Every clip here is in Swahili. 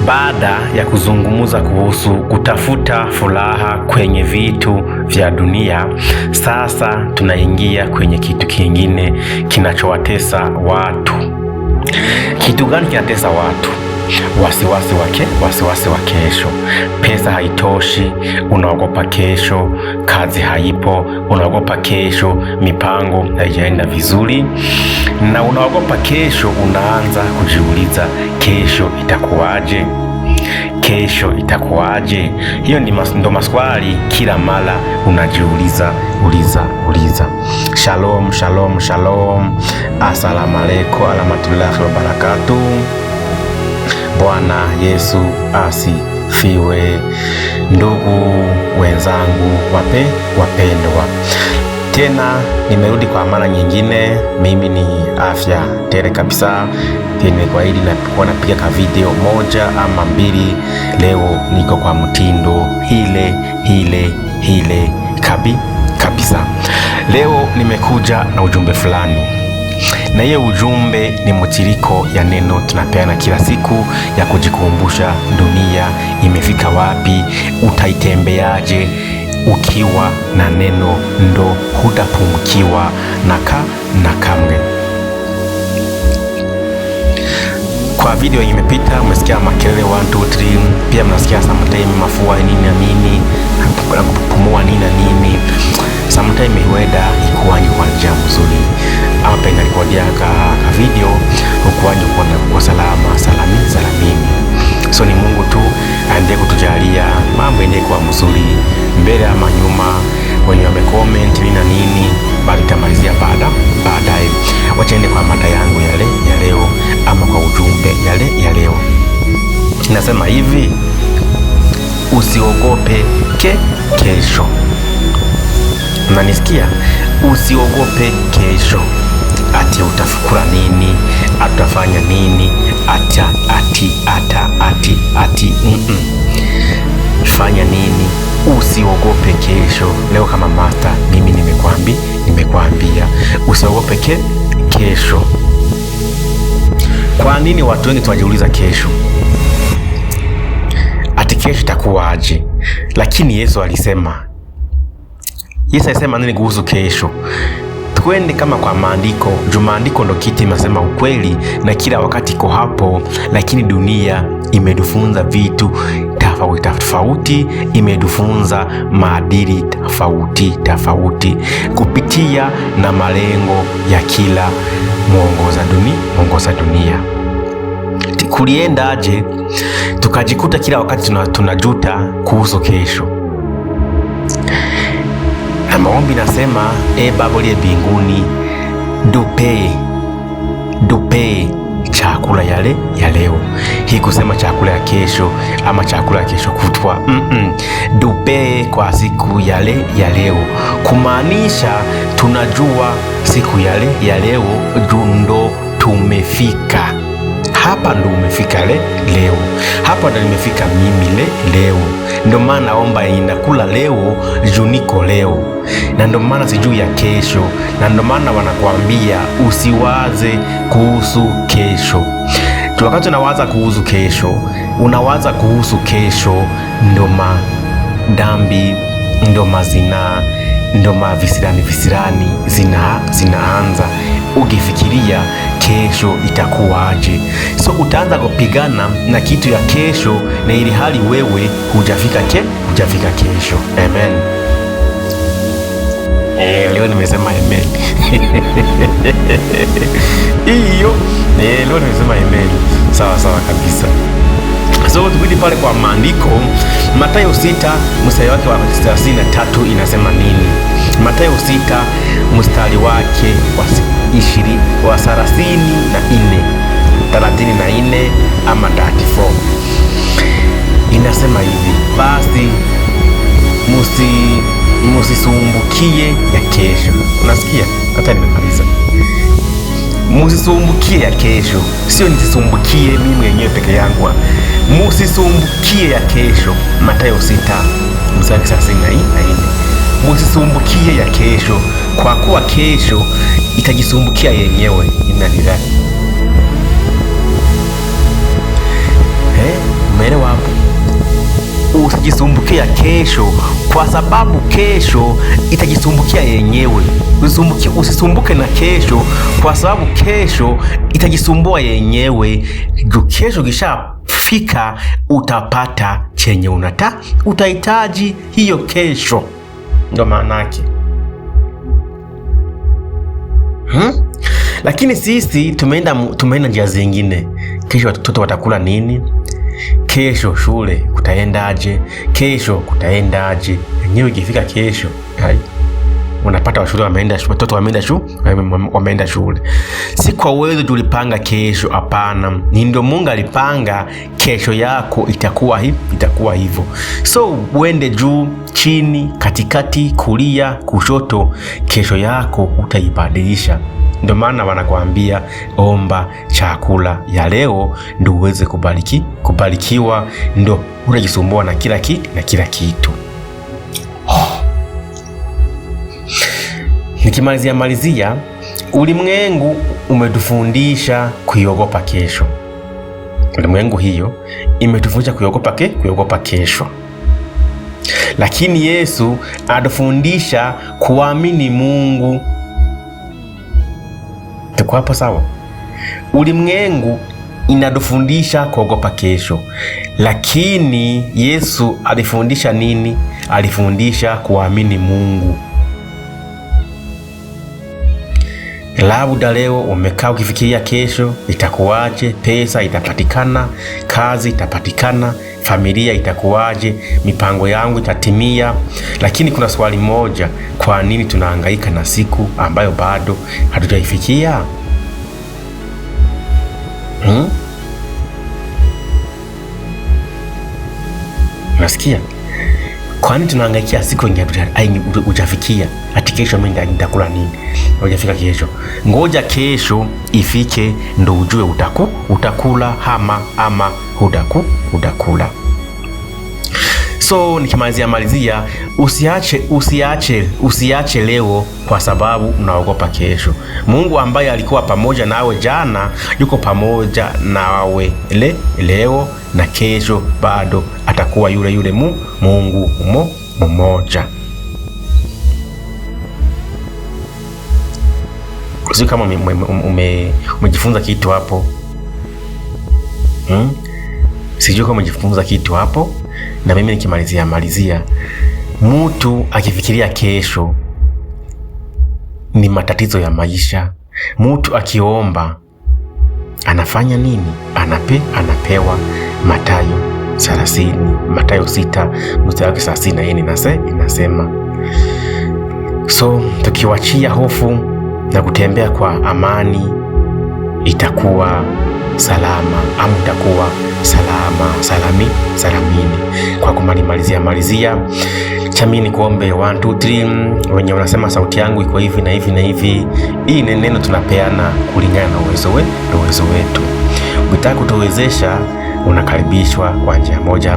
Baada ya kuzungumza kuhusu kutafuta furaha kwenye vitu vya dunia, sasa tunaingia kwenye kitu kingine kinachowatesa watu. Kitu gani kinatesa watu? Wasiwasi wa kesho. Pesa haitoshi, unaogopa kesho. Kazi haipo, unaogopa kesho. Mipango haijaenda vizuri na unaogopa kesho. Unaanza kujiuliza, kesho itakuwaje? Kesho itakuwaje? Hiyo ndo maswali kila mara unajiuliza. Shalom. Asalamu alaykum warahmatullahi wabarakatuh. Bwana Yesu asifiwe. Ndugu wenzangu wapendwa, tena nimerudi kwa mara nyingine. Mimi ni afya tele kabisa. Kwa hili napiga ka video moja ama mbili. Leo niko kwa mtindo hile kabisa. Leo nimekuja na ujumbe fulani, na hiyo ujumbe ni mtiririko ya neno tunapeana kila siku ya kujikumbusha dunia imefika wapi, utaitembeaje. Ukiwa na neno ndo hutapungukiwa na kamwe. Kwa video imepita umesikia makelele 1 2 3, pia mnasikia sometimes mafua nini na nini, kupumua nini na nini. Sometimes huenda ikuanyi kwa njia mzuri, ama penda rekodia ka video ukuanyi kwa salamini. So ni Mungu tu aendelee kutujalia mambo ende kwa mzuri mbele ama nyuma. Wenye wamecomment nini na nini, bali tamalizia baadaye. Wacha ende kwa mada yangu ya leo, ama kwa ujumbe ya leo. Nasema hivi: usiogope kesho. Unanisikia? Usiogope kesho. Ati utafukura nini, atafanya nini, ati fanya nini. Usiogope kesho. Leo kama master mimi nimekuambia usiogope kesho. Kwa nini watu wengi tunajiuliza kesho? Ati kesho itakuwaje? Lakini Yesu alisema nini kuhusu kesho? Twende kama kwa maandiko. Maandiko ndo kiti imesema ukweli na kila wakati iko hapo, lakini dunia imetufunza vitu tofauti, imetufunza maadili tofauti kupitia na malengo ya kila mwongoza dunia. Kuliendaje tukajikuta kila wakati tunajuta kuhusu kesho? Na maombi nasema, Baba uliye mbinguni, dupe chakula ya leo. Hii kusema chakula ya kesho ama chakula ya kesho kutwa. Dupe kwa siku ya leo, kumaanisha tunajua siku ya leo ndo tumefika hapa, ndo umefika leo hapa, ndo nimefika mimi leo. Ndo maana naomba inakula leo juu niko leo, na ndo maana sijui ya kesho, na ndo maana wanakuambia usiwaze kuhusu kesho. Wakati unawaza kuhusu kesho, unawaza kuhusu kesho, ndo madhambi, ndo mazina, ndo mavisirani zinaanza. Ukifikiria kesho itakuwaje, so utaanza kupigana na kitu ya kesho, na ili hali wewe hujafika kesho. Amen. Leo nimesema amen. Hiyo leo nimesema amen. Sawa kabisa. So tukirudi pale kwa maandiko, Mathayo 6 mstari wake wa 33 inasema nini? Mathayo 6 mstari wake wa 34 ama 34 inasema hivi: basi musisumbukie ya kesho. Unasikia? Hata nimemaliza. Musisumbukie ya kesho, sio nisisumbukie mimi mwenyewe peke yangu. Musisumbukie ya kesho. Mathayo 6 mstari 34. Musisumbukie ya kesho, kwa kuwa kesho itajisumbukia yenyewe. Umeelewa hapo? Usijisumbukia kesho, kwa sababu kesho itajisumbukia yenyewe. Usisumbuke na kesho, kwa sababu kesho itajisumbua yenyewe. Kesho kishafika, utapata chenye utahitaji hiyo kesho. Ndio maana yake. Lakini sisi tumeenda njia zingine. Kesho watoto watakula nini? Kesho shule kutaendaje? Kesho kutaendaje? Yenyewe ikifika kesho, unapata watoto wameenda shule. Si kwa uwezo tulipanga kesho, hapana. Ni ndio Mungu alipanga kesho yako itakuwa hivyo. So uende juu, chini, katikati, kulia, kushoto, kesho yako utaibadilisha. Ndio maana wanakuambia omba chakula ya leo ndio uweze kubarikiwa, ndio unajisumbua na kila kitu. Nikimalizia, ulimwengu umetufundisha kuiogopa kesho. Ulimwengu hiyo imetufundisha kuiogopa kesho. Lakini Yesu atufundisha kuamini Mungu. Tuko hapo sawa? Ulimwengu inatufundisha kuogopa kesho, lakini Yesu alifundisha nini? Alifundisha kuamini Mungu. Labda leo umekaa ukifikiria kesho itakuwaje, pesa itapatikana, kazi itapatikana, familia itakuwaje, mipango yangu itatimia. Lakini kuna swali moja, kwa nini tunahangaika na siku ambayo bado hatujaifikia? Nasikia? Kwa nini tunahangaikia siku yenye hujafikia? Ati kesho mimi nitakula nini? Hujafika kesho. Ngoja kesho ifike ndo ujue utakula ama hutakula. So nikimalizia, usiache leo kwa sababu unaogopa kesho. Mungu ambaye alikuwa pamoja nawe jana yuko pamoja nawe leo na kesho bado atakuwa yule Mungu mmoja. Sio kama umejifunza kitu hapo. Sijui kama umejifunza kitu hapo. Na mimi nikimalizia, mtu akifikiria kesho ni matatizo ya maisha. Mtu akiomba anafanya nini? Anapewa. Mathayo 6:30 inasema. So tukiwachia hofu na kutembea kwa amani, itakuwa salama, ama utakuwa salamini. Kwa kumalizia chamini kuombe 1 2 3 wenye unasema sauti yangu iko hivi na hivi na hivi. Hii ni neno tunapeana kulingana na uwezo wetu. Ukitaka kutuwezesha, unakaribishwa kwa njia moja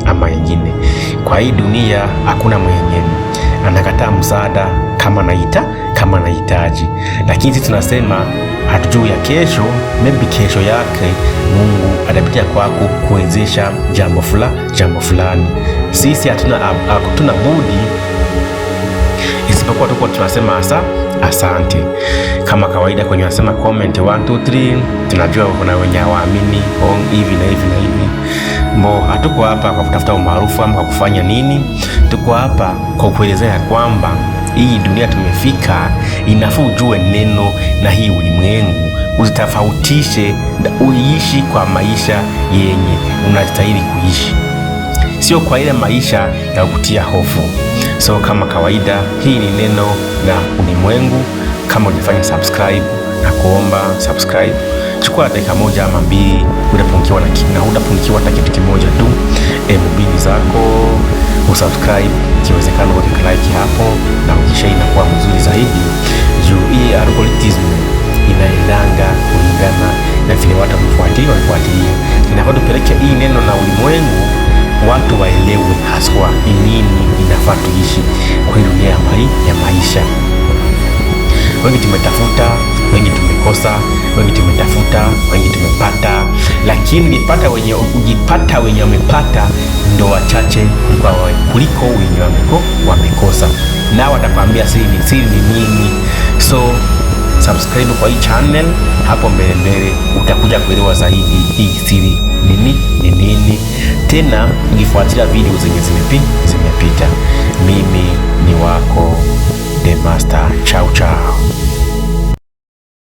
ama nyingine. Kwa hii dunia hakuna mwenye anakataa msaada kama anahitaji. Lakini sisi tunasema hatujui ya kesho, maybe kesho yake Mungu atapitia kwako kuwezesha jambo fulani. Sisi hatuna budi isipokuwa tuko tunasema asante. Kama kawaida kwenye nasema comment 1 2 3, tunajua kuna wenye hawaamini hivi na hivi. Hatuko hapa kwa kutafuta umaarufu ama kwa kufanya nini. Tuko hapa kwa kuelezea kwamba hii dunia tumefika, inafaa ujue neno na hii ulimwengu, uzitofautishe na uishi kwa maisha yenye unastahili kuishi, sio kwa ile maisha ya kutia hofu. So kama kawaida, hii ni neno na ulimwengu. Kama hujafanya subscribe na kuomba subscribe, chukua dakika moja ama mbili, utapungikiwa hata kitu kimoja tu. Mbili zako usubscribe, ikiwezekana uweke like hapo, na ukisha inakuwa mzuri zaidi. Juu hii algorithm inaendanga kulingana na vile watu wamefuatilia. Inafaa tupeleke hii neno na ulimwengu, watu waelewe haswa ni nini inafaa tuishi kwa dunia ya maisha. Wengi tumetafuta, wengi tumekosa. tumekosa, wengi tumetafuta, wengi tumepata, lakini ujipata wenye wamepata ndo wachache kuliko wenye wamekosa. Na watakwambia siri ni nini. So subscribe kwa hii channel, hapo mbele utakuja kuelewa zaidi hii siri ni nini. Tena ukifuatilia video zenye zimepita. Mimi ni wako The Master. Chao chao.